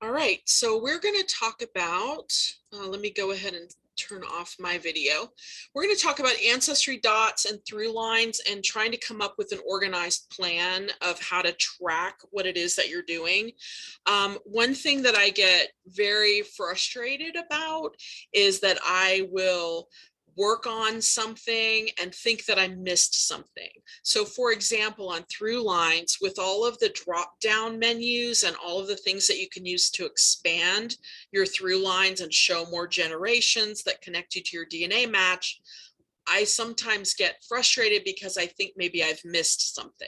All right, so we're going to talk about, let me go ahead and turn off my video. We're going to talk about ancestry dots and through lines and trying to come up with an organized plan of how to track what it is that you're doing. One thing that I get very frustrated about is that I will work on something and think that I missed something. So for example, on ThruLines, with all of the drop down menus and all of the things that you can use to expand your ThruLines and show more generations that connect you to your DNA match, I sometimes get frustrated because I think maybe I've missed something.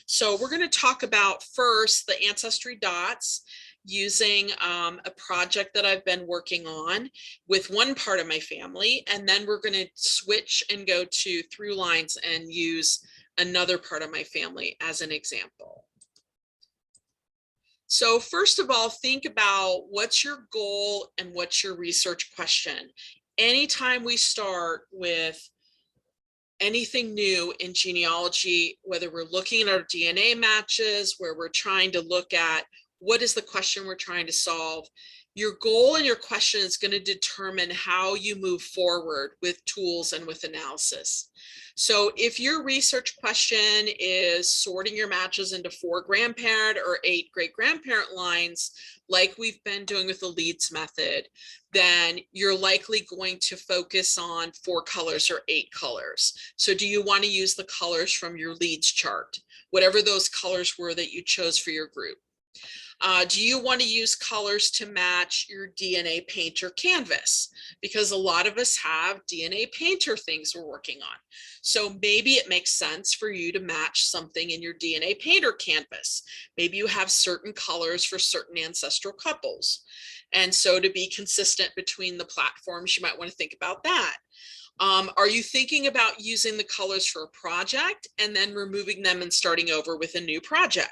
So we're going to talk about first the ancestry dots using a project that I've been working on with one part of my family, and then we're going to switch and go to ThruLines and use another part of my family as an example. So first of all, think about what's your goal and what's your research question. Anytime we start with anything new in genealogy, whether we're looking at our DNA matches, where we're trying to look at what is the question we're trying to solve, your goal and your question is going to determine how you move forward with tools and with analysis. So if your research question is sorting your matches into 4 grandparent or 8 great-grandparent lines, like we've been doing with the leads method, then you're likely going to focus on 4 colors or 8 colors. So do you want to use the colors from your leads chart, whatever those colors were that you chose for your group? Do you want to use colors to match your DNA painter canvas? Because a lot of us have DNA painter things we're working on. So maybe it makes sense for you to match something in your DNA painter canvas. Maybe you have certain colors for certain ancestral couples. And so to be consistent between the platforms, you might want to think about that. Are you thinking about using the colors for a project and then removing them and starting over with a new project?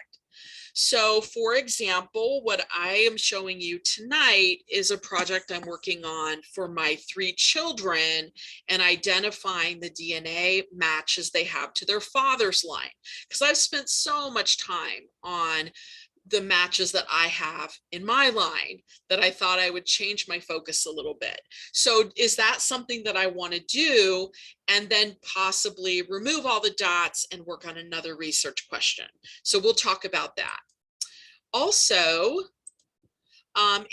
So for example, what I am showing you tonight is a project I'm working on for my 3 children and identifying the DNA matches they have to their father's line. Because I've spent so much time on the matches that I have in my line that I thought I would change my focus a little bit. So is that something that I want to do and then possibly remove all the dots and work on another research question? So we'll talk about that. Also,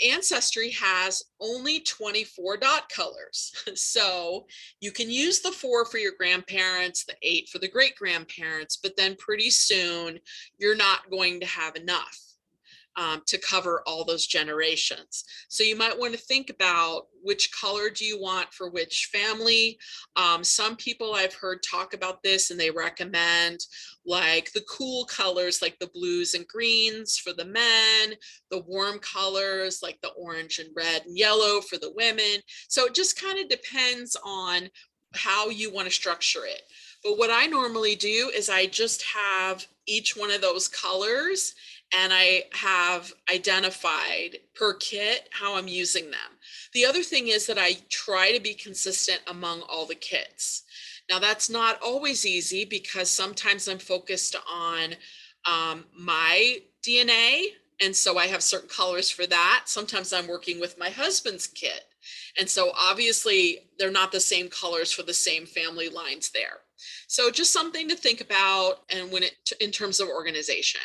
Ancestry has only 24 dot colors. So you can use the 4 for your grandparents, the 8 for the great-grandparents, but then pretty soon you're not going to have enough to cover all those generations. So you might want to think about which color do you want for which family. Some people I've heard talk about this and they recommend like the cool colors like the blues and greens for the men, the warm colors like the orange and red and yellow for the women. So it just kind of depends on how you want to structure it. But what I normally do is I just have each one of those colors and I have identified per kit how I'm using them. The other thing is that I try to be consistent among all the kits. Now that's not always easy because sometimes I'm focused on my DNA, and so I have certain colors for that. Sometimes I'm working with my husband's kit. And so obviously they're not the same colors for the same family lines there. So just something to think about and when it in terms of organization.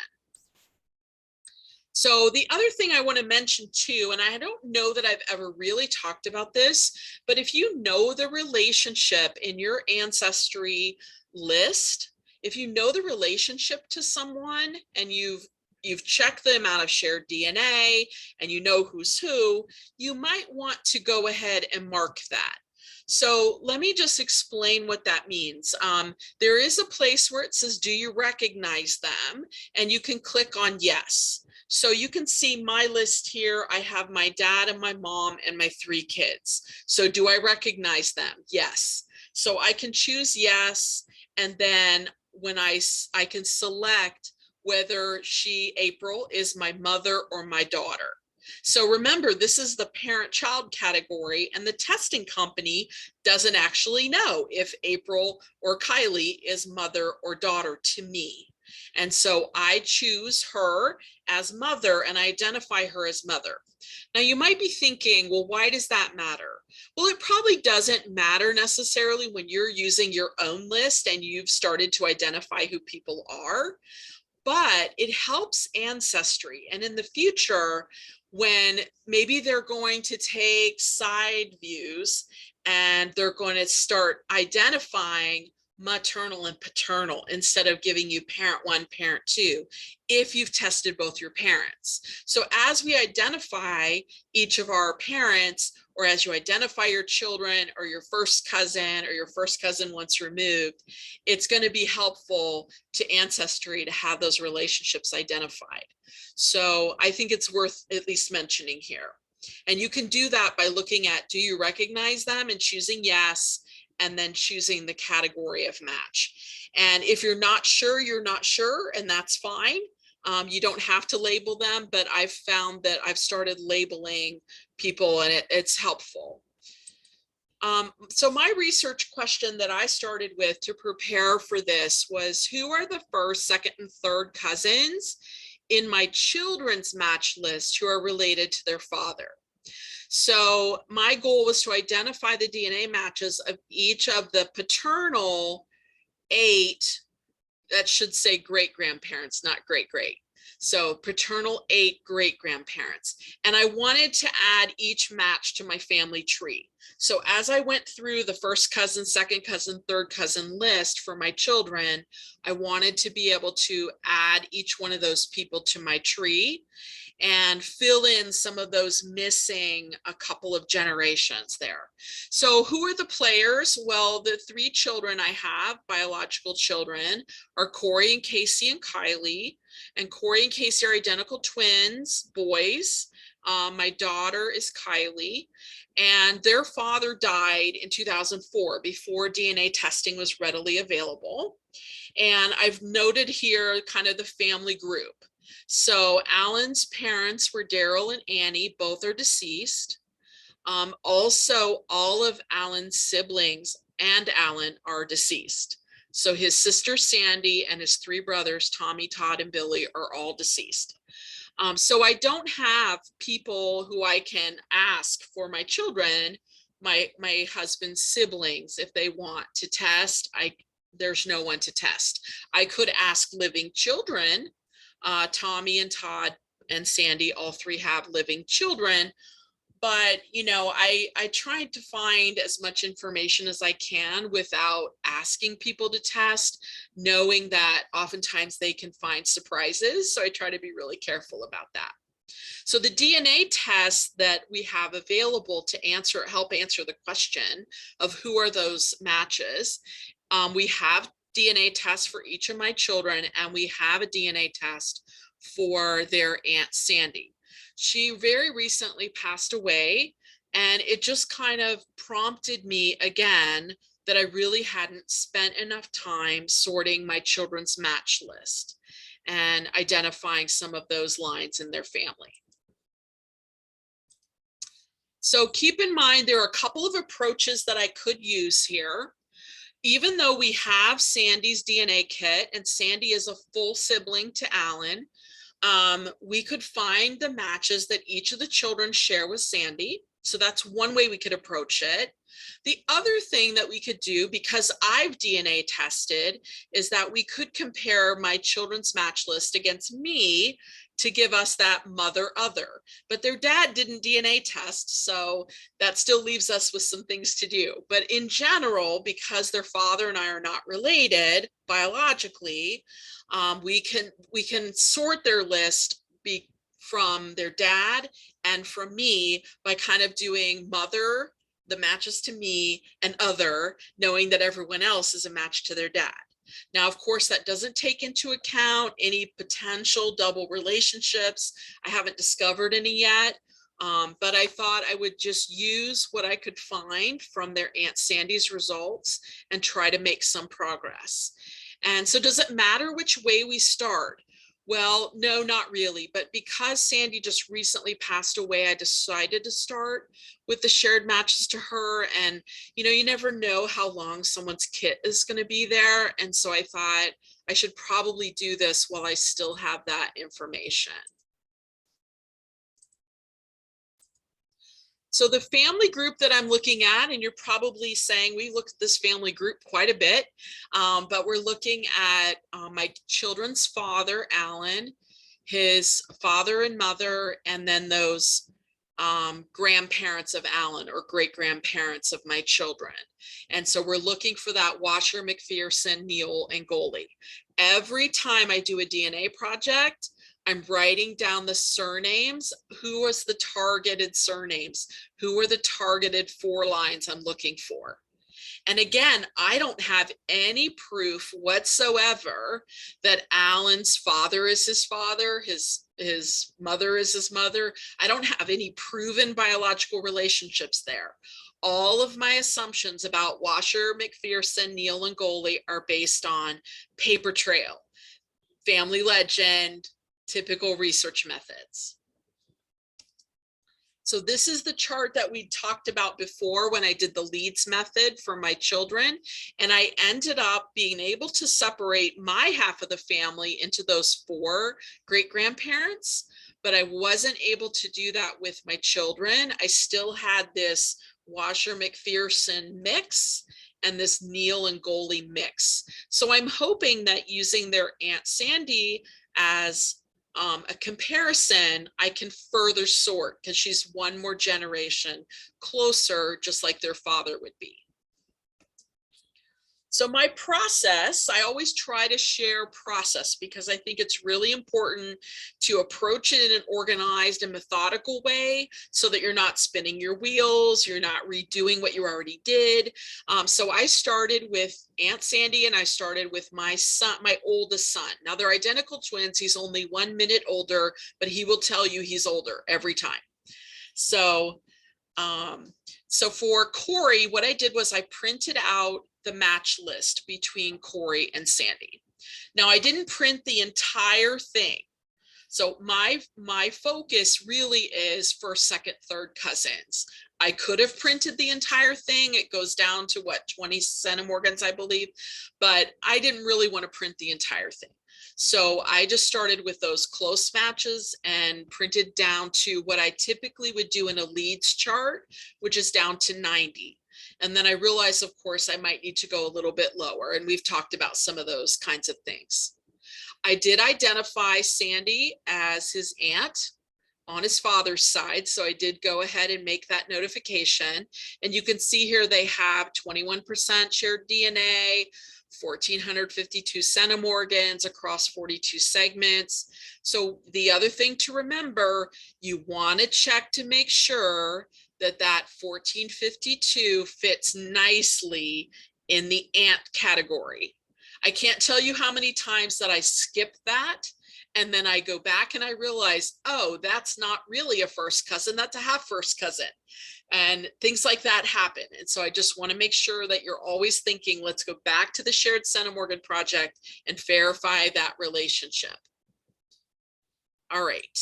So the other thing I want to mention too, and I don't know that I've ever really talked about this, but if you know the relationship in your ancestry list, if you know the relationship to someone and you've checked the amount of shared DNA and you know who's who, you might want to go ahead and mark that. So let me just explain what that means. There is a place where it says, do you recognize them? And you can click on yes. So you can see my list here. I have my dad and my mom and my 3 kids. So do I recognize them? Yes. So I can choose yes. And then when I can select whether April, is my mother or my daughter. So remember, this is the parent-child category, and the testing company doesn't actually know if April or Kylie is mother or daughter to me. And so I choose her as mother and I identify her as mother. Now you might be thinking, well, why does that matter? Well, it probably doesn't matter necessarily when you're using your own list and you've started to identify who people are, but it helps Ancestry. And in the future, when maybe they're going to take side views and they're going to start identifying maternal and paternal instead of giving you parent one, parent two, if you've tested both your parents. So as we identify each of our parents, or as you identify your children or your first cousin or your first cousin once removed, it's going to be helpful to Ancestry to have those relationships identified. So I think it's worth at least mentioning here. And you can do that by looking at, do you recognize them, and choosing yes, and then choosing the category of match. And if you're not sure, you're not sure, and that's fine. You don't have to label them, but I've found that I've started labeling people and it's helpful. So my research question that I started with to prepare for this was, who are the first, second, and third cousins in my children's match list who are related to their father? So my goal was to identify the DNA matches of each of the paternal 8, that should say great grandparents, not great great. So paternal 8 great grandparents. And I wanted to add each match to my family tree. So as I went through the first cousin, second cousin, third cousin list for my children, I wanted to be able to add each one of those people to my tree and fill in some of those missing a couple of generations there. So who are the players? Well, the 3 children I have, biological children, are Corey and Casey and Kylie. And Corey and Casey are identical twins, boys. My daughter is Kylie, and their father died in 2004 before DNA testing was readily available. And I've noted here kind of the family group. So Alan's parents were Daryl and Annie, both are deceased. Also, all of Alan's siblings and Alan are deceased. So his sister Sandy and his 3 brothers, Tommy, Todd, and Billy, are all deceased. So I don't have people who I can ask for my children, my husband's siblings, if they want to test. There's no one to test. I could ask living children. Tommy and Todd and Sandy, all 3 have living children. But, you know, I tried to find as much information as I can without asking people to test, knowing that oftentimes they can find surprises. So I try to be really careful about that. So the DNA tests that we have available to help answer the question of who are those matches. We have DNA tests for each of my children, and we have a DNA test for their Aunt Sandy. She very recently passed away, and it just kind of prompted me again that I really hadn't spent enough time sorting my children's match list and identifying some of those lines in their family. So keep in mind, there are a couple of approaches that I could use here. Even though we have Sandy's DNA kit, and Sandy is a full sibling to Alan, we could find the matches that each of the children share with Sandy. So that's one way we could approach it. The other thing that we could do, because I've DNA tested, is that we could compare my children's match list against me to give us that mother other. But their dad didn't DNA test, so that still leaves us with some things to do. But in general, because their father and I are not related biologically, we can sort their list from their dad and from me by kind of doing mother, the matches to me, and other, knowing that everyone else is a match to their dad. Now, of course, that doesn't take into account any potential double relationships. I haven't discovered any yet, but I thought I would just use what I could find from their Aunt Sandy's results and try to make some progress. And so does it matter which way we start? Well, no, not really. But because Sandy just recently passed away, I decided to start with the shared matches to her. And, you know, you never know how long someone's kit is going to be there. And so I thought I should probably do this while I still have that information. So the family group that I'm looking at, and you're probably saying we looked at this family group quite a bit, but we're looking at my children's father, Alan, his father and mother, and then those grandparents of Alan or great grandparents of my children. And so we're looking for that Washer, McPherson, Neal, and Goldie. Every time I do a DNA project, I'm writing down the surnames. Who was the targeted surnames? Who are the targeted 4 lines I'm looking for? And again, I don't have any proof whatsoever that Alan's father is his father, his mother is his mother. I don't have any proven biological relationships there. All of my assumptions about Washer, McPherson, Neal, and Goldie are based on paper trail, family legend, typical research methods. So this is the chart that we talked about before when I did the leads method for my children. And I ended up being able to separate my half of the family into those 4 great grandparents, but I wasn't able to do that with my children. I still had this Washer McPherson mix and this Neal and Goldie mix. So I'm hoping that using their Aunt Sandy as a comparison, I can further sort because she's 1 more generation closer, just like their father would be. So my process, I always try to share process because I think it's really important to approach it in an organized and methodical way so that you're not spinning your wheels, you're not redoing what you already did. So I started with Aunt Sandy and I started with my son, my oldest son. Now they're identical twins. He's only 1 minute older, but he will tell you he's older every time. So for Corey, what I did was I printed out the match list between Corey and Sandy. Now I didn't print the entire thing. So my focus really is first, second, third cousins. I could have printed the entire thing. It goes down to what, 20 centimorgans, I believe, but I didn't really want to print the entire thing. So I just started with those close matches and printed down to what I typically would do in a leads chart, which is down to 90. And then I realized, of course, I might need to go a little bit lower. And we've talked about some of those kinds of things. I did identify Sandy as his aunt on his father's side. So I did go ahead and make that notification. And you can see here they have 21% shared DNA, 1,452 centimorgans across 42 segments. So the other thing to remember, you want to check to make sure that that 1,452 fits nicely in the aunt category. I can't tell you how many times that I skip that. And then I go back and I realize, oh, that's not really a first cousin, that's a half first cousin. And things like that happen. And so I just want to make sure that you're always thinking, let's go back to the shared centimorgan project and verify that relationship. All right.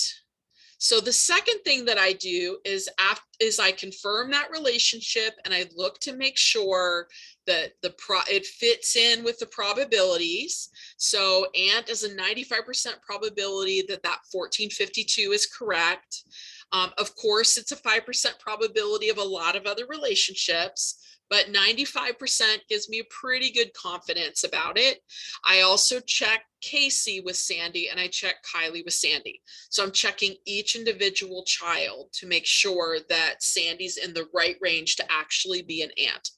So the second thing that I do is I confirm that relationship and I look to make sure that it fits in with the probabilities. So aunt is a 95% probability that 1,452 is correct. Of course, it's a 5% probability of a lot of other relationships, but 95% gives me a pretty good confidence about it. I also check Casey with Sandy and I check Kylie with Sandy. So I'm checking each individual child to make sure that Sandy's in the right range to actually be an aunt,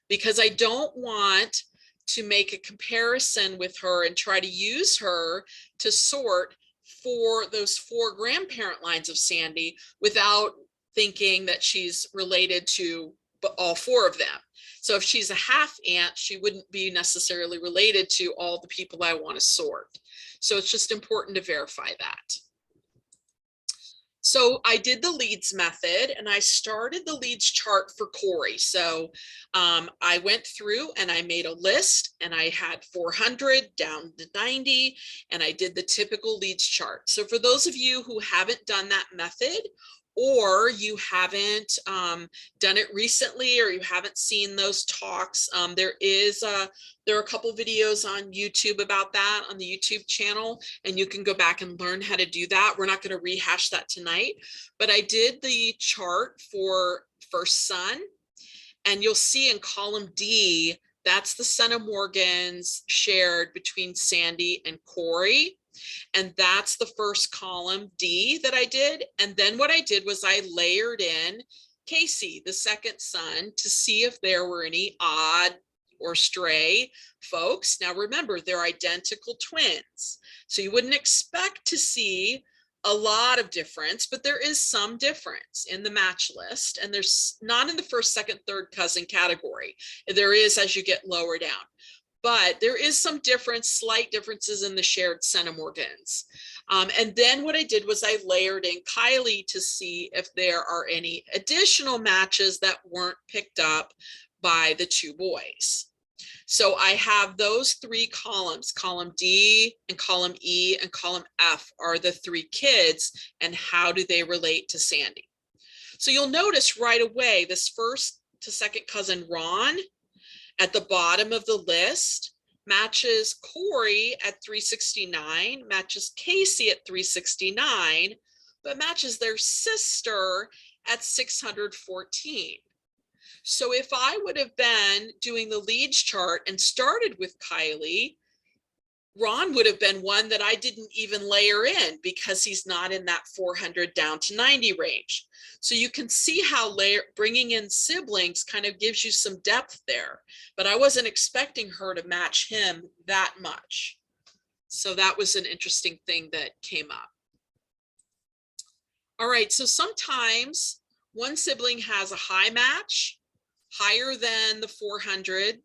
because I don't want to make a comparison with her and try to use her to sort for those 4 grandparent lines of Sandy without thinking that she's related to all 4 of them. So if she's a half aunt, she wouldn't be necessarily related to all the people I want to sort. So it's just important to verify that. So I did the leads method and I started the leads chart for Corey. So I went through and I made a list and I had 400 down to 90 and I did the typical leads chart. So for those of you who haven't done that method, or you haven't done it recently, or you haven't seen those talks, there are a couple videos on YouTube about that on the YouTube channel, and you can go back and learn how to do that. We're not going to rehash that tonight, but I did the chart for first son, and you'll see in column D, that's the centimorgans shared between Sandy and Corey. And that's the first column D that I did. And then what I did was I layered in Casey, the second son, to see if there were any odd or stray folks. Now remember, they're identical twins, so you wouldn't expect to see a lot of difference, but there is some difference in the match list, and there's not in the first, second, third cousin category. There is as you get lower down, but there is some difference, slight differences in the shared centimorgans. And then what I did was I layered in Kylie to see if there are any additional matches that weren't picked up by the two boys. So I have those three columns, column D and column E and column F are the three kids, and how do they relate to Sandy? So you'll notice right away, this first to second cousin Ron at the bottom of the list matches Corey at 369, matches Casey at 369, but matches their sister at 614. So if I would have been doing the leads chart and started with Kylie, Ron would have been one that I didn't even layer in because he's not in that 400 down to 90 range. So you can see how bringing in siblings kind of gives you some depth there, but I wasn't expecting her to match him that much. So that was an interesting thing that came up. All right, so sometimes one sibling has a high match, higher than the 400,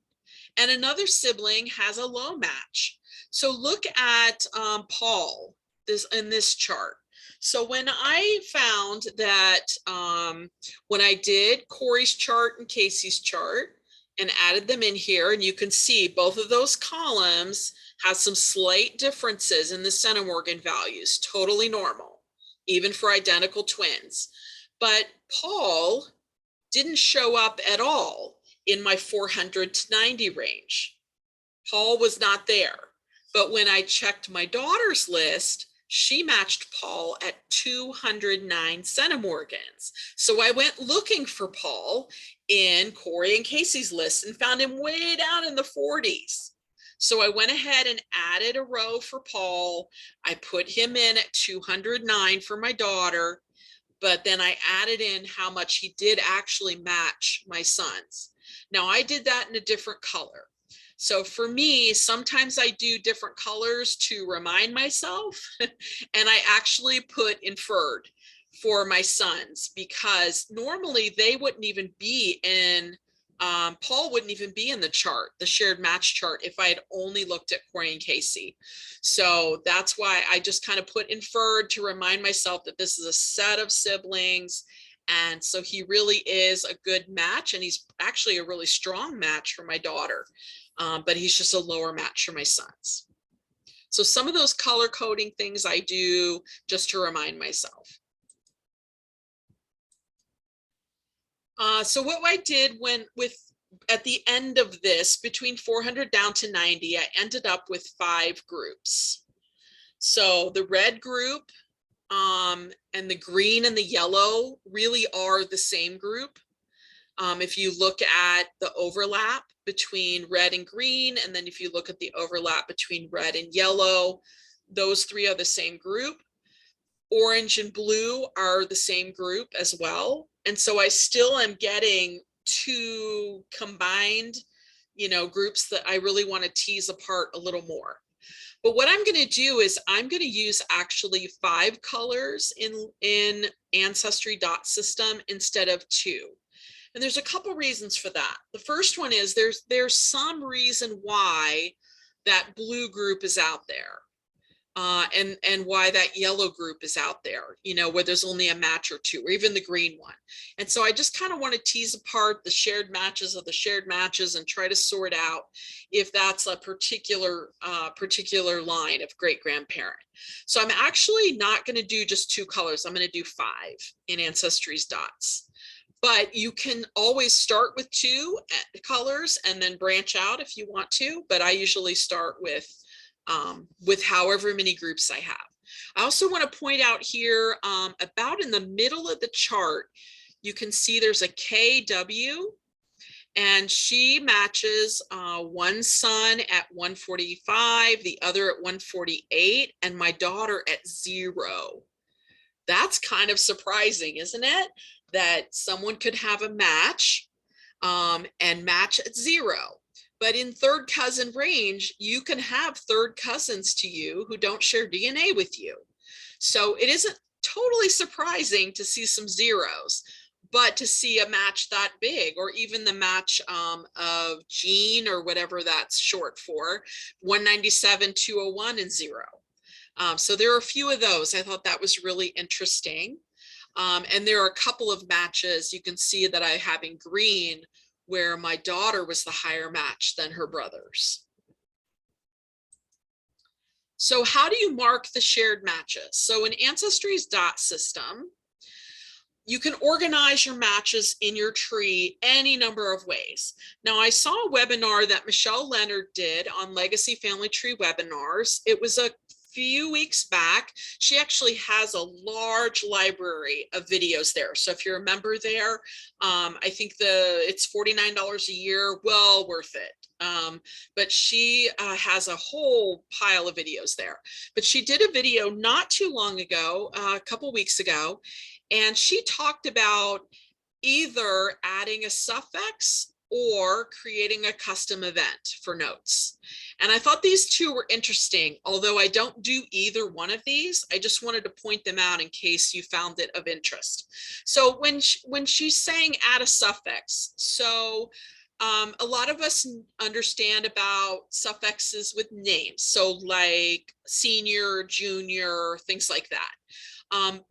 and another sibling has a low match. So look at Paul in this chart. So when I found that when I did Corey's chart and Casey's chart and added them in here, and you can see both of those columns have some slight differences in the centimorgan values, totally normal, even for identical twins. But Paul didn't show up at all in my 400 to 90 range. Paul was not there. But when I checked my daughter's list, she matched Paul at 209 centimorgans. So I went looking for Paul in Corey and Casey's list and found him way down in the 40s. So I went ahead and added a row for Paul. I put him in at 209 for my daughter, but then I added in how much he did actually match my sons. Now I did that in a different color. So for me, sometimes I do different colors to remind myself, and I actually put inferred for my sons because normally they wouldn't even be in, Paul wouldn't even be in the chart, the shared match chart, if I had only looked at Corey and Casey. So that's why I just kind of put inferred to remind myself that this is a set of siblings. And so he really is a good match, and he's actually a really strong match for my daughter. But he's just a lower match for my sons. So some of those color coding things I do just to remind myself. So what I did at the end of this, between 400 down to 90, I ended up with 5 groups. So the red group and the green and the yellow really are the same group. If you look at the overlap between red and green, and then if you look at the overlap between red and yellow, those 3 are the same group. Orange and blue are the same group as well. And so I still am getting 2 combined, groups that I really want to tease apart a little more. But what I'm going to do is I'm going to use actually 5 colors in Ancestry dot system instead of 2. And there's a couple reasons for that. The first one is there's some reason why that blue group is out there. and why that yellow group is out there, you know, where there's only a match or two, or even the green one. And so I just kind of want to tease apart the shared matches of the shared matches and try to sort out if that's a particular line of great grandparent. So I'm actually not going to do just 2 colors. I'm going to do 5 in Ancestry's dots. But you can always start with 2 colors and then branch out if you want to. But I usually start with however many groups I have. I also want to point out here, about in the middle of the chart, you can see there's a KW, and she matches one son at 145, the other at 148, and my daughter at 0. That's kind of surprising, isn't it? That someone could have a match and match at 0. But in third cousin range, you can have third cousins to you who don't share DNA with you. So it isn't totally surprising to see some 0s, but to see a match that big, or even the match of gene, or whatever that's short for, 197, 201, and 0. So there are a few of those. I thought that was really interesting. And there are a couple of matches you can see that I have in green, where my daughter was the higher match than her brothers. So how do you mark the shared matches? So in Ancestry's dot system, you can organize your matches in your tree any number of ways. Now, I saw a webinar that Michelle Leonard did on Legacy Family Tree webinars. It was a few weeks back. She actually has a large library of videos there. So if you're a member there, I think it's $49 a year, well worth it. But she has a whole pile of videos there. But she did a video not too long ago, a couple weeks ago, and she talked about either adding a suffix or creating a custom event for notes. And I thought these two were interesting, although I don't do either one of these. I just wanted to point them out in case you found it of interest. So when she's saying add a suffix, so a lot of us understand about suffixes with names. So like senior, junior, things like that.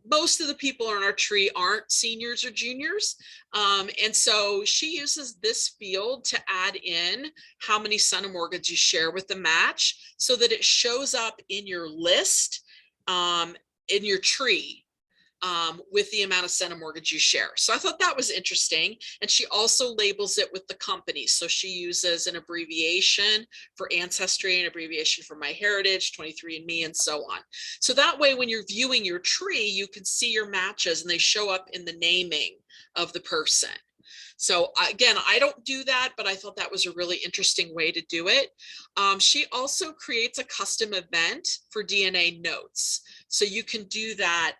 Most of the people on our tree aren't seniors or juniors. And so she uses this field to add in how many son and mortgages you share with the match, so that it shows up in your list, in your tree, with the amount of son and mortgage you share. So I thought that was interesting. And she also labels it with the company. So she uses an abbreviation for Ancestry, an abbreviation for MyHeritage, 23andMe, and so on. So that way, when you're viewing your tree, you can see your matches and they show up in the naming of the person. So again, I don't do that, but I thought that was a really interesting way to do it. She also creates a custom event for DNA notes. So you can do that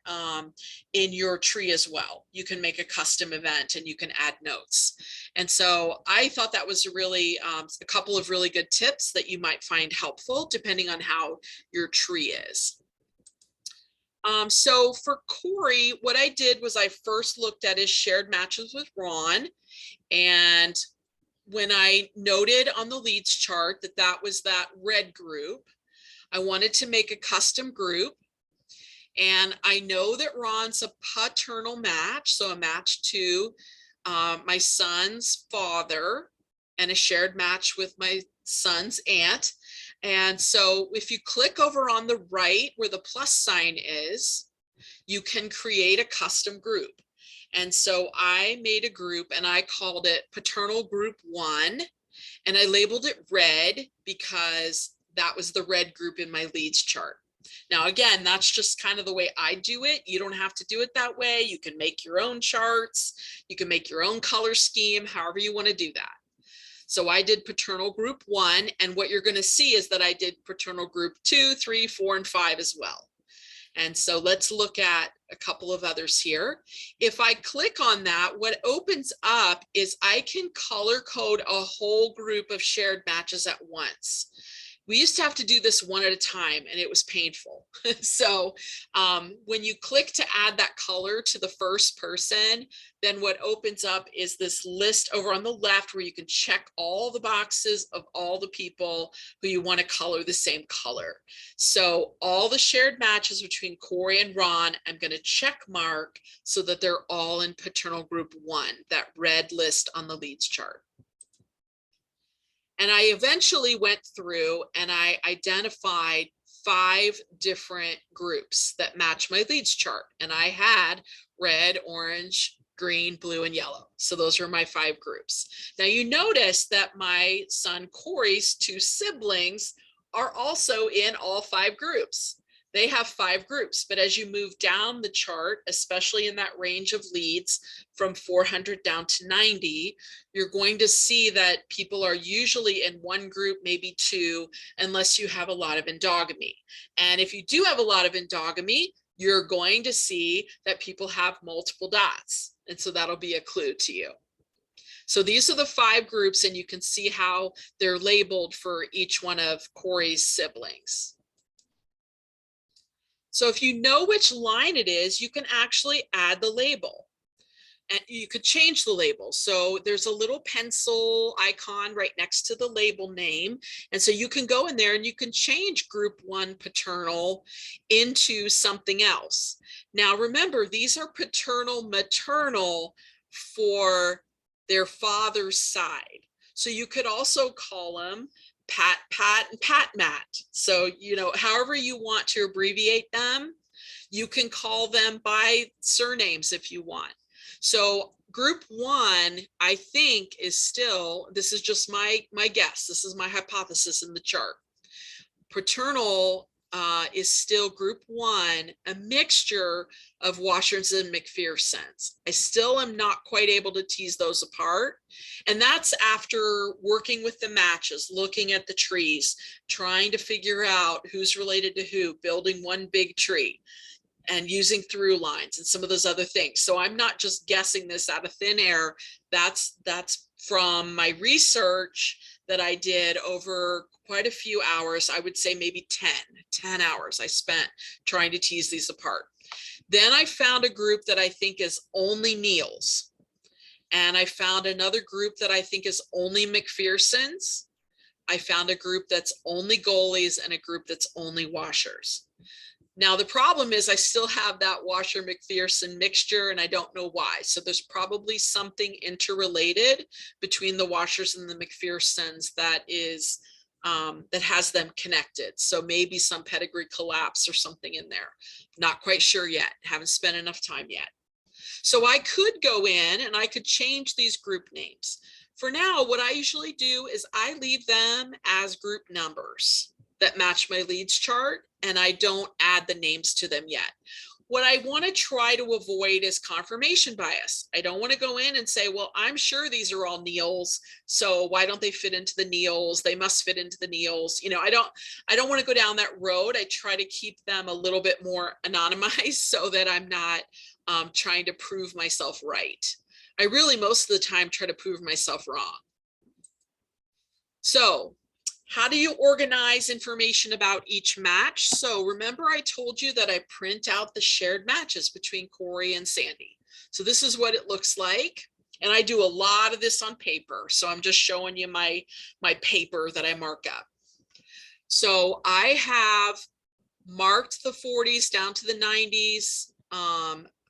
in your tree as well. You can make a custom event and you can add notes. And so I thought that was really a couple of really good tips that you might find helpful depending on how your tree is. So for Corey, what I did was I first looked at his shared matches with Ron. And when I noted on the leads chart that that was that red group, I wanted to make a custom group. And I know that Ron's a paternal match, so a match to my son's father, and a shared match with my son's aunt. And so if you click over on the right where the plus sign is, you can create a custom group. And so I made a group and I called it Paternal Group 1, and I labeled it red because that was the red group in my leads chart. Now, again, that's just kind of the way I do it. You don't have to do it that way. You can make your own charts. You can make your own color scheme, however you want to do that. So I did Paternal Group 1, and what you're going to see is that I did Paternal Group 2, 3, 4, and 5 as well. And so let's look at a couple of others here. If I click on that, what opens up is I can color code a whole group of shared matches at once. We used to have to do this one at a time and it was painful. So when you click to add that color to the first person, then what opens up is this list over on the left where you can check all the boxes of all the people who you want to color the same color. So all the shared matches between Corey and Ron, I'm going to check mark so that they're all in paternal group 1, that red list on the leads chart. And I eventually went through and I identified 5 different groups that match my leads chart. And I had red, orange, green, blue, and yellow. So those are my 5 groups. Now you notice that my son Corey's 2 siblings are also in all 5 groups. They have 5 groups, but as you move down the chart, especially in that range of leads from 400 down to 90, you're going to see that people are usually in 1 group, maybe 2, unless you have a lot of endogamy. And if you do have a lot of endogamy, you're going to see that people have multiple dots. And so that'll be a clue to you. So these are the 5 groups, and you can see how they're labeled for each one of Corey's siblings. So if you know which line it is, you can actually add the label. And you could change the label. So there's a little pencil icon right next to the label name. And so you can go in there and you can change group 1 paternal into something else. Now remember, these are paternal maternal for their father's side. So you could also call them Pat, Pat, and Pat, Matt. So, you know, however you want to abbreviate them, you can call them by surnames if you want. So group 1, I think, is still, this is just my guess, this is my hypothesis in the chart. Paternal is still group 1, a mixture of Washers and McPhersons. I still am not quite able to tease those apart. And that's after working with the matches, looking at the trees, trying to figure out who's related to who, building one big tree, and using ThruLines and some of those other things. So I'm not just guessing this out of thin air. That's from my research that I did over quite a few hours. I would say maybe 10 hours I spent trying to tease these apart. Then I found a group that I think is only Neils. And I found another group that I think is only McPhersons. I found a group that's only goalies and a group that's only washers. Now, the problem is I still have that Washer McPherson mixture and I don't know why. So there's probably something interrelated between the Washers and the McPhersons that is that has them connected. So maybe some pedigree collapse or something in there. Not quite sure yet. Haven't spent enough time yet. So I could go in and I could change these group names. For now, what I usually do is I leave them as group numbers that match my leads chart, and I don't add the names to them yet. What I want to try to avoid is confirmation bias. I don't want to go in and say, well, I'm sure these are all Neils, so why don't they fit into the Neils? They must fit into the Neils. You know, I don't want to go down that road. I try to keep them a little bit more anonymized so that I'm not trying to prove myself right. I really, most of the time, try to prove myself wrong. So how do you organize information about each match? So remember I told you that I print out the shared matches between Corey and Sandy. So this is what it looks like. And I do a lot of this on paper. So I'm just showing you my paper that I mark up. So I have marked the 40s down to the 90s.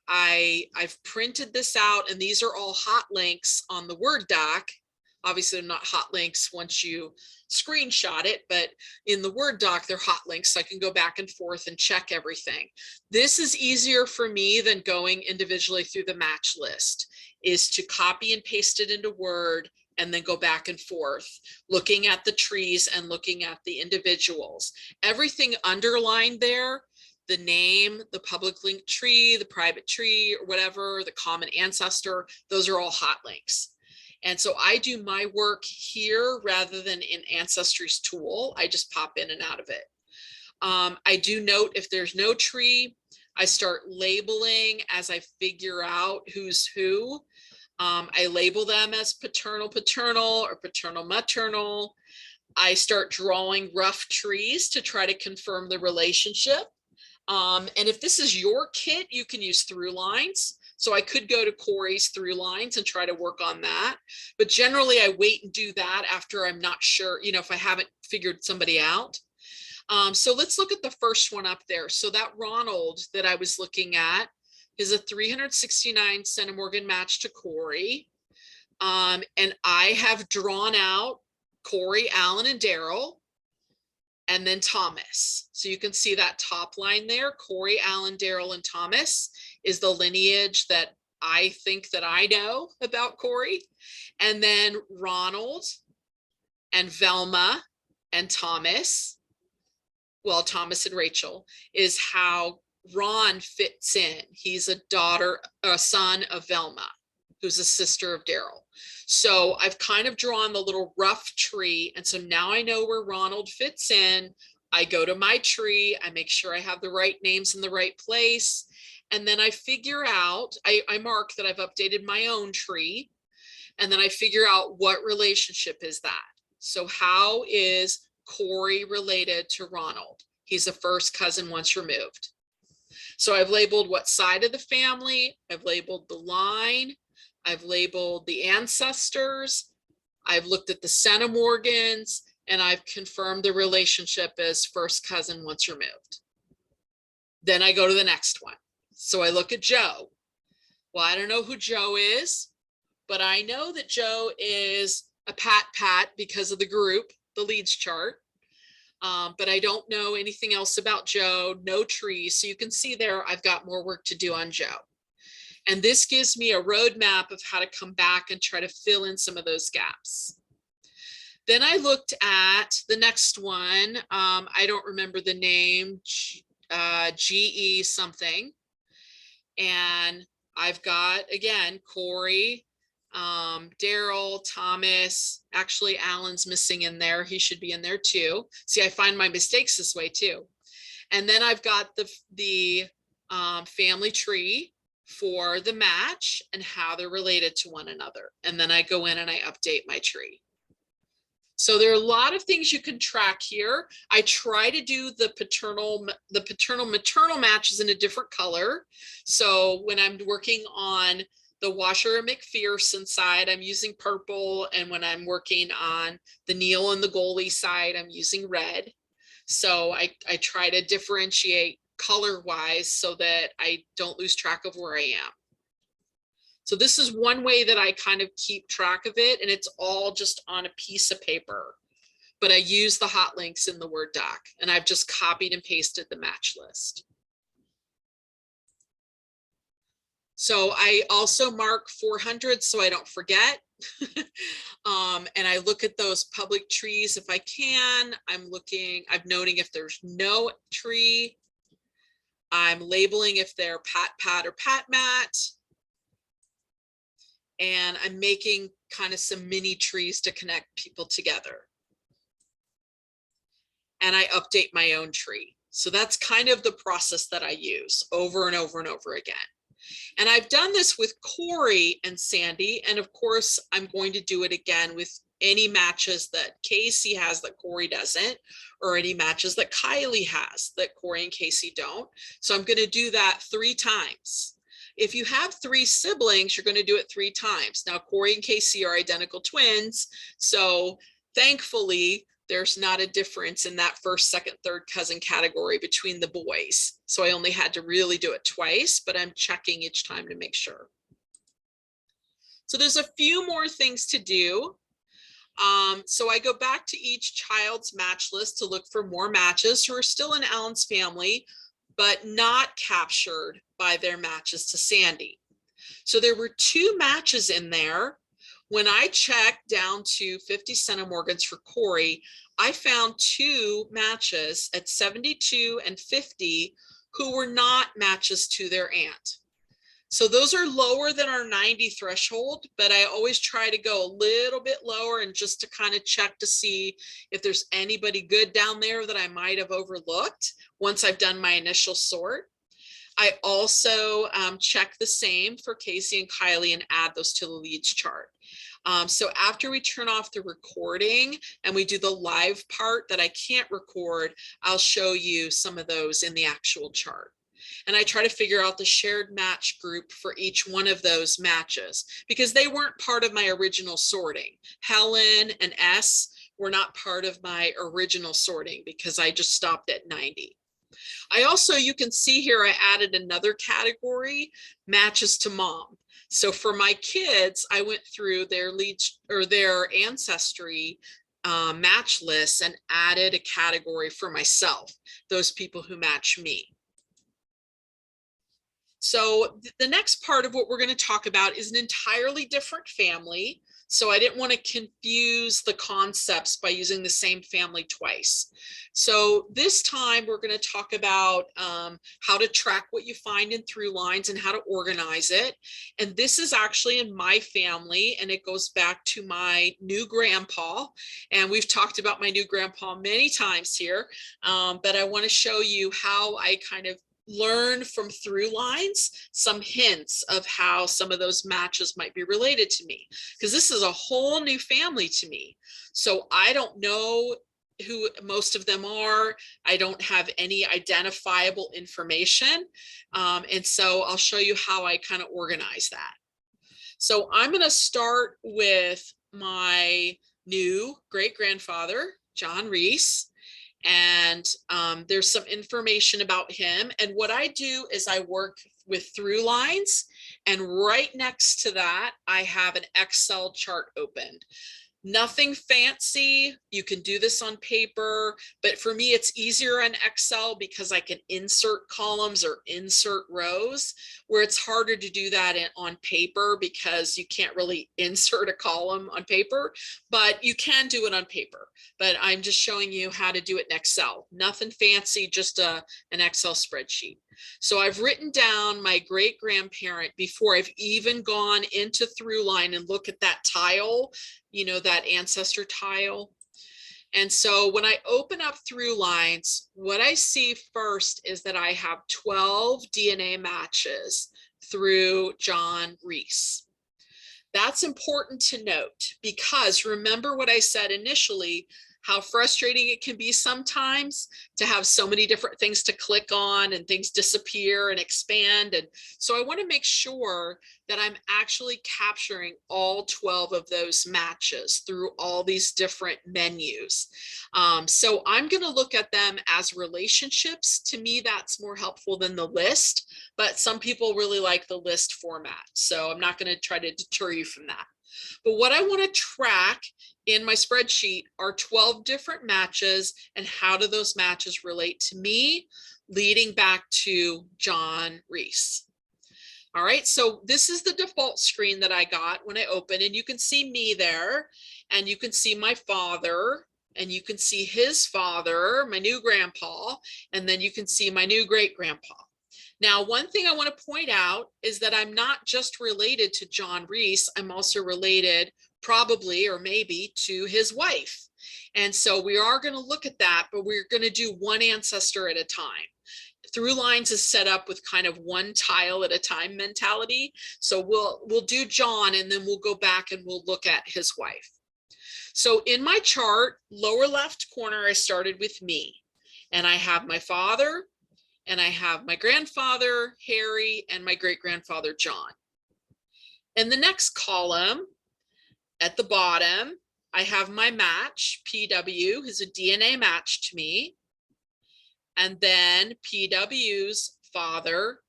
I've printed this out, and these are all hot links on the Word doc. Obviously, they're not hot links once you screenshot it, but in the Word doc, they're hot links, so I can go back and forth and check everything. This is easier for me than going individually through the match list, is to copy and paste it into Word and then go back and forth, looking at the trees and looking at the individuals. Everything underlined there, the name, the public link tree, the private tree, or whatever, the common ancestor, those are all hot links. And so I do my work here rather than in Ancestry's tool. I just pop in and out of it. I do note if there's no tree, I start labeling as I figure out who's who. I label them as paternal paternal or paternal maternal. I start drawing rough trees to try to confirm the relationship. And if this is your kit, you can use ThruLines. So I could go to Corey's ThruLines and try to work on that. But generally, I wait and do that after I'm not sure, you know, if I haven't figured somebody out. So let's look at the first one up there. So that Ronald that I was looking at is a 369 centimorgan match to Corey. And I have drawn out Corey, Alan, and Daryl, and then Thomas. So you can see that top line there, Corey, Alan, Daryl, and Thomas is the lineage that I think that I know about Corey. And then Ronald and Velma and Thomas, well, Thomas and Rachel, is how Ron fits in. He's a son of Velma, who's a sister of Daryl. So I've kind of drawn the little rough tree. And so now I know where Ronald fits in. I go to my tree, I make sure I have the right names in the right place. And then I figure out, I mark that I've updated my own tree. And then I figure out what relationship is that. So how is Corey related to Ronald? He's a first cousin once removed. So I've labeled what side of the family, I've labeled the line, I've labeled the ancestors, I've looked at the centimorgans, and I've confirmed the relationship as first cousin once removed. Then I go to the next one. So I look at Joe. Well, I don't know who Joe is, but I know that Joe is a pat because of the group, the leads chart. But I don't know anything else about Joe, no trees. So you can see there, I've got more work to do on Joe. And this gives me a roadmap of how to come back and try to fill in some of those gaps. Then I looked at the next one. I don't remember the name, GE something. And I've got, again, Corey, Daryl, Thomas, actually Alan's missing in there. He should be in there too. See, I find my mistakes this way too. And then I've got the family tree for the match and how they're related to one another. And then I go in and I update my tree. So there are a lot of things you can track here. I try to do the paternal maternal matches in a different color. So when I'm working on the Washer McPherson side, I'm using purple. And when I'm working on the Neil and the Goalie side, I'm using red. So I try to differentiate color wise so that I don't lose track of where I am. So this is one way that I kind of keep track of it, and it's all just on a piece of paper, but I use the hot links in the Word doc, and I've just copied and pasted the match list. So I also mark 400 so I don't forget. And I look at those public trees if I can. I'm noting if there's no tree. I'm labeling if they're pat or pat. And I'm making kind of some mini trees to connect people together. And I update my own tree. So that's kind of the process that I use over and over and over again. And I've done this with Corey and Sandy. And of course, I'm going to do it again with any matches that Casey has that Corey doesn't, or any matches that Kylie has that Corey and Casey don't. So I'm going to do that 3 times. If you have 3 siblings, you're going to do it 3 times. Now, Corey and Casey are identical twins. So thankfully, there's not a difference in that first, second, third cousin category between the boys. So I only had to really do it twice, but I'm checking each time to make sure. So there's a few more things to do. So I go back to each child's match list to look for more matches who are still in Alan's family, but not captured by their matches to Sandy. So there were 2 matches in there. When I checked down to 50 centimorgans for Corey, I found 2 matches at 72 and 50 who were not matches to their aunt. So those are lower than our 90 threshold, but I always try to go a little bit lower and just to kind of check to see if there's anybody good down there that I might have overlooked once I've done my initial sort. I also check the same for Casey and Kylie and add those to the leads chart. So after we turn off the recording and we do the live part that I can't record, I'll show you some of those in the actual chart. And I try to figure out the shared match group for each one of those matches because they weren't part of my original sorting. Helen and S were not part of my original sorting because I just stopped at 90. I also, you can see here, I added another category, matches to mom. So for my kids, I went through their leads or their ancestry match lists and added a category for myself, those people who match me. So the next part of what we're going to talk about is an entirely different family. So I didn't want to confuse the concepts by using the same family twice. So this time we're going to talk about how to track what you find in ThruLines and how to organize it. And this is actually in my family, and it goes back to my new grandpa. And we've talked about my new grandpa many times here, but I want to show you how I kind of learn from ThruLines some hints of how some of those matches might be related to me, because this is a whole new family to me. So I don't know who most of them are. I don't have any identifiable information. And so I'll show you how I kind of organize that. So I'm going to start with my new great-grandfather, John Reese. And there's some information about him. And what I do is I work with ThruLines, and right next to that, I have an Excel chart opened. Nothing fancy. You can do this on paper, but for me, it's easier in Excel because I can insert columns or insert rows, where it's harder to do that on paper because you can't really insert a column on paper, but you can do it on paper. But I'm just showing you how to do it in Excel. Nothing fancy, just an Excel spreadsheet. So I've written down my great-grandparent before I've even gone into ThruLine and look at that tile, you know, that ancestor tile. And so when I open up ThruLines, what I see first is that I have 12 DNA matches through John Reese. That's important to note because remember what I said initially, how frustrating it can be sometimes to have so many different things to click on and things disappear and expand. And so I want to make sure that I'm actually capturing all 12 of those matches through all these different menus. So I'm going to look at them as relationships. To me, that's more helpful than the list, but some people really like the list format. So I'm not going to try to deter you from that. But what I want to track in my spreadsheet are 12 different matches, and how do those matches relate to me, leading back to John Reese. All right, so this is the default screen that I got when I opened, and you can see me there, and you can see my father, and you can see his father, my new grandpa, and then you can see my new great-grandpa. Now, one thing I want to point out is that I'm not just related to John Reese, I'm also related probably or maybe to his wife. And so we are going to look at that, but we're going to do one ancestor at a time. ThruLines is set up with kind of one tile at a time mentality. So we'll do John, and then we'll go back and we'll look at his wife. So in my chart, lower left corner, I started with me, and I have my father, and I have my grandfather, Harry, and my great-grandfather, John. In the next column, at the bottom, I have my match, PW, who's a DNA match to me. And then PW's father,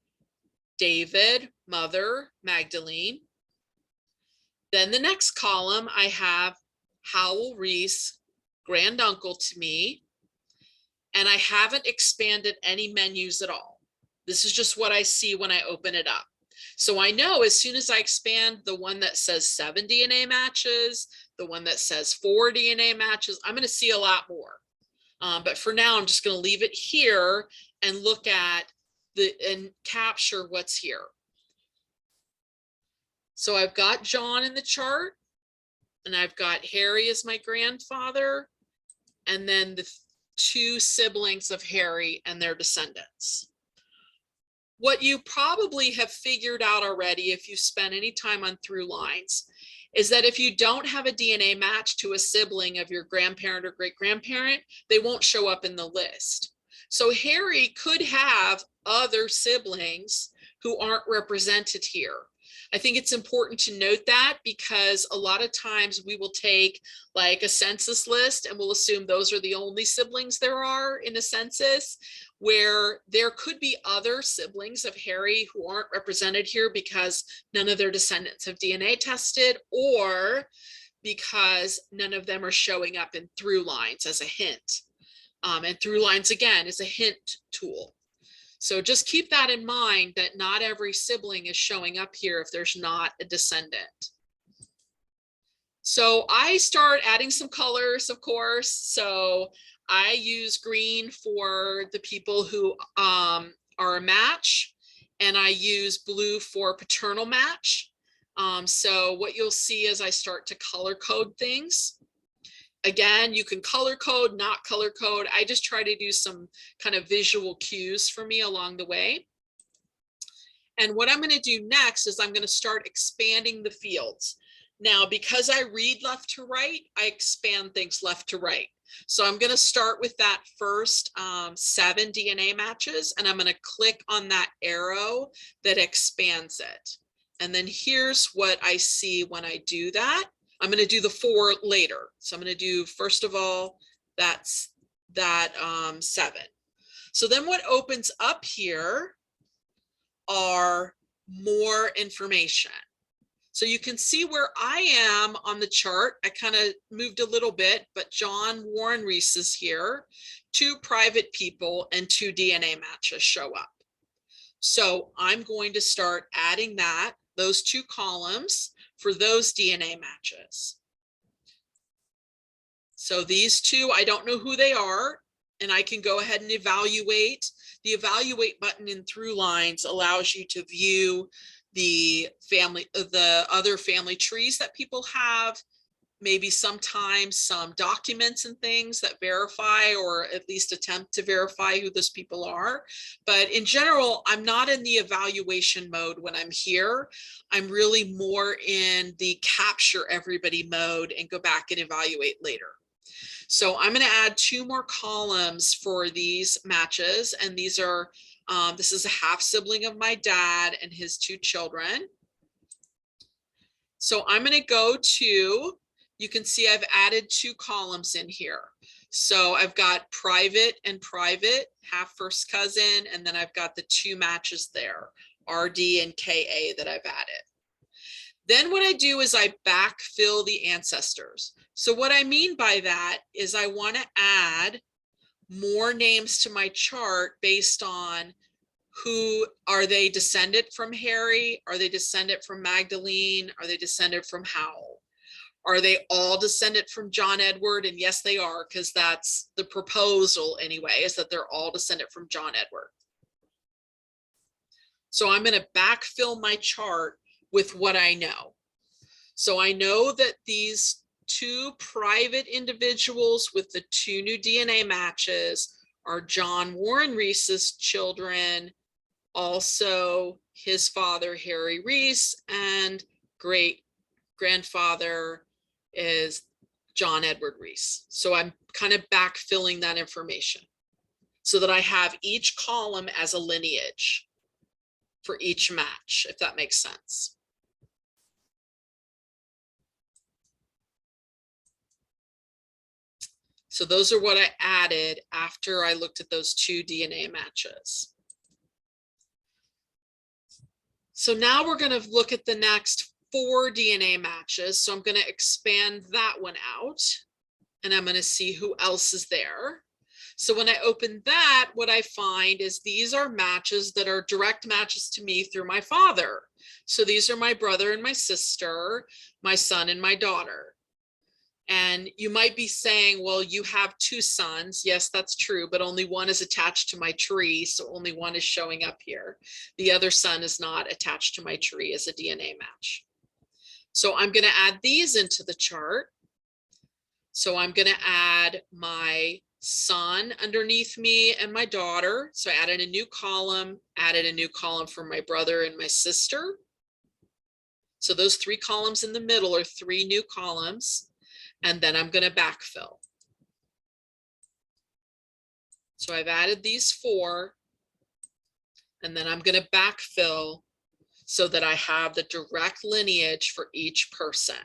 David, mother, Magdalene. Then the next column, I have Howell Reese, granduncle to me. And I haven't expanded any menus at all. This is just what I see when I open it up. So I know as soon as I expand the one that says 7 DNA matches, the one that says 4 DNA matches, I'm going to see a lot more. But for now, I'm just going to leave it here and look at and capture what's here. So I've got John in the chart, and I've got Harry as my grandfather, and then the 2 siblings of Harry and their descendants. What you probably have figured out already, if you spent any time on ThruLines, is that if you don't have a DNA match to a sibling of your grandparent or great-grandparent, they won't show up in the list. So Harry could have other siblings who aren't represented here. I think it's important to note that because a lot of times we will take like a census list and we'll assume those are the only siblings there are in a census, where there could be other siblings of Harry who aren't represented here because none of their descendants have DNA tested, or because none of them are showing up in ThruLines as a hint. And ThruLines, again, is a hint tool. So just keep that in mind, that not every sibling is showing up here if there's not a descendant. So I start adding some colors, of course. So I use green for the people who are a match, and I use blue for paternal match. So what you'll see as I start to color code things. Again, you can color code, not color code. I just try to do some kind of visual cues for me along the way. And what I'm going to do next is I'm going to start expanding the fields. Now, because I read left to right, I expand things left to right. So I'm going to start with that first 7 DNA matches, and I'm going to click on that arrow that expands it. And then here's what I see when I do that. I'm going to do the 4 later. So I'm going to do, first of all, that's that 7. So then what opens up here are more information. So you can see where I am on the chart. I kind of moved a little bit, but John Warren Reese is here. 2 private people and 2 DNA matches show up. So I'm going to start adding those 2 columns for those DNA matches. So these 2, I don't know who they are, and I can go ahead and evaluate. The evaluate button in ThruLines allows you to view the other family trees that people have, maybe sometimes some documents and things that verify or at least attempt to verify who those people are. But in general, I'm not in the evaluation mode when I'm here. I'm really more in the capture everybody mode and go back and evaluate later. So I'm going to add 2 more columns for these matches, and these are this is a half sibling of my dad and his 2 children. So I'm going to go to, you can see I've added 2 columns in here. So I've got private and private, half first cousin, and then I've got the 2 matches there, RD and KA, that I've added. Then what I do is I backfill the ancestors. So what I mean by that is I want to add more names to my chart based on who are they descended from Harry? Are they descended from Magdalene? Are they descended from Howell? Are they all descended from John Edward? And yes, they are, because that's the proposal anyway, is that they're all descended from John Edward. So I'm going to backfill my chart with what I know. So I know that these 2 private individuals with the 2 new DNA matches are John Warren Reese's children, also his father, Harry Reese, and great grandfather is John Edward Reese. So I'm kind of backfilling that information so that I have each column as a lineage for each match, if that makes sense. So those are what I added after I looked at those 2 DNA matches. So now we're going to look at the next 4 DNA matches. So I'm going to expand that one out, and I'm going to see who else is there. So when I open that, what I find is these are matches that are direct matches to me through my father. So these are my brother and my sister, my son and my daughter. And you might be saying, well, you have 2 sons. Yes, that's true, but only one is attached to my tree, so only one is showing up here. The other son is not attached to my tree as a DNA match. So I'm going to add these into the chart. So I'm going to add my son underneath me and my daughter. So I added a new column for my brother and my sister. So those 3 columns in the middle are 3 new columns, and then I'm going to backfill. So I've added these 4, and then I'm going to backfill so that I have the direct lineage for each person.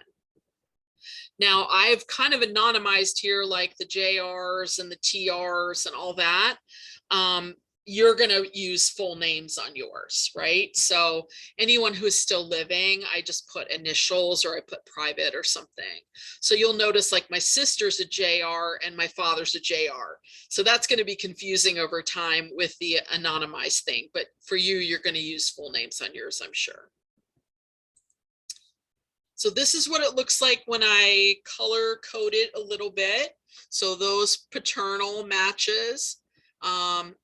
Now I've kind of anonymized here, like the JRs and the TRs and all that. You're going to use full names on yours, right? So anyone who's still living, I just put initials or I put private or something. So you'll notice like my sister's a JR and my father's a JR. So that's going to be confusing over time with the anonymized thing. But for you, you're going to use full names on yours, I'm sure. So this is what it looks like when I color code it a little bit. So those paternal matches.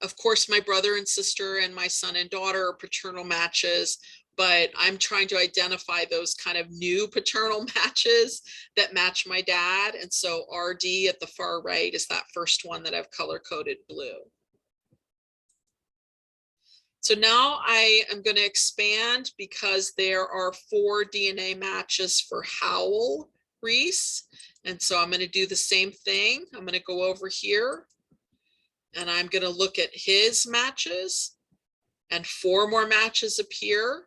Of course, my brother and sister and my son and daughter are paternal matches, but I'm trying to identify those kind of new paternal matches that match my dad. And so RD at the far right is that first one that I've color coded blue. So now I am going to expand because there are 4 DNA matches for Howell Reese. And so I'm going to do the same thing. I'm going to go over here and I'm going to look at his matches, and 4 more matches appear.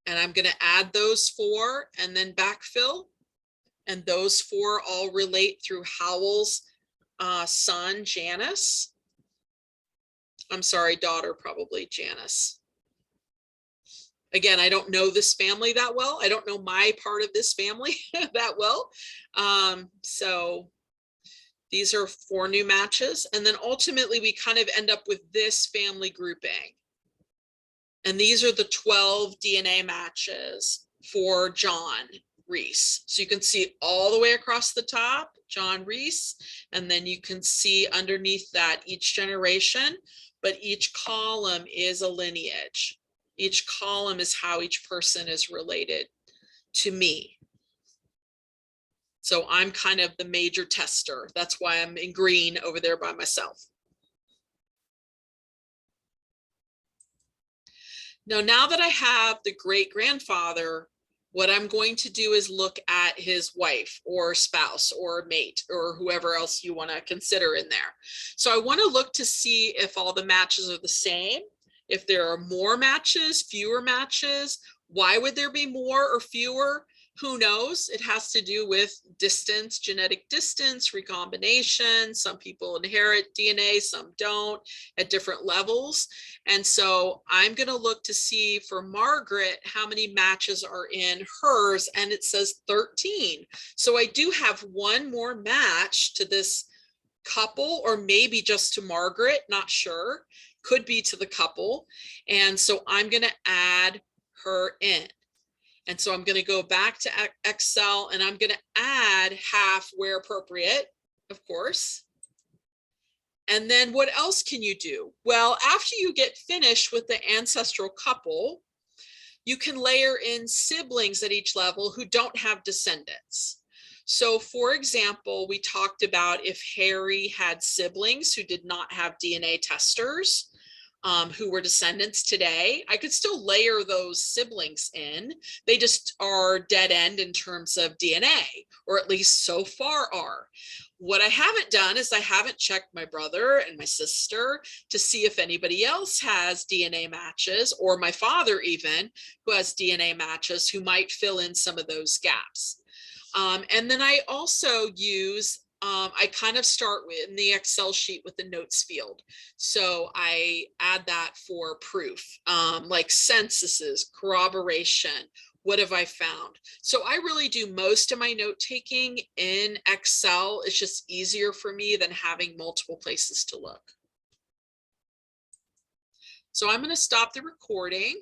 And I'm going to add those 4 and then backfill. And those 4 all relate through Howell's son, Janice. I'm sorry, daughter, probably Janice. Again, I don't know this family that well. I don't know my part of this family that well. So these are 4 new matches. And then ultimately we kind of end up with this family grouping. And these are the 12 DNA matches for John Reese. So you can see all the way across the top, John Reese, and then you can see underneath that each generation, but each column is a lineage. Each column is how each person is related to me. So I'm kind of the major tester. That's why I'm in green over there by myself. Now that I have the great-grandfather, what I'm going to do is look at his wife or spouse or mate or whoever else you want to consider in there. So I want to look to see if all the matches are the same, if there are more matches, fewer matches. Why would there be more or fewer? Who knows? It has to do with distance, genetic distance, recombination. Some people inherit DNA, some don't at different levels. And so I'm going to look to see for Margaret how many matches are in hers, and it says 13. So I do have 1 more match to this couple, or maybe just to Margaret, not sure. Could be to the couple. And so I'm going to add her in. And so I'm going to go back to Excel and I'm going to add half where appropriate, of course. And then what else can you do? Well, after you get finished with the ancestral couple, you can layer in siblings at each level who don't have descendants. So for example, we talked about if Harry had siblings who did not have DNA testers, who were descendants today, I could still layer those siblings in. They just are dead end in terms of DNA, or at least so far are. What I haven't done is I haven't checked my brother and my sister to see if anybody else has DNA matches, or my father even, who has DNA matches, who might fill in some of those gaps. And then I also use I kind of start with in the Excel sheet with the notes field. So I add that for proof, like censuses, corroboration. What have I found? So I really do most of my note taking in Excel. It's just easier for me than having multiple places to look. So I'm going to stop the recording.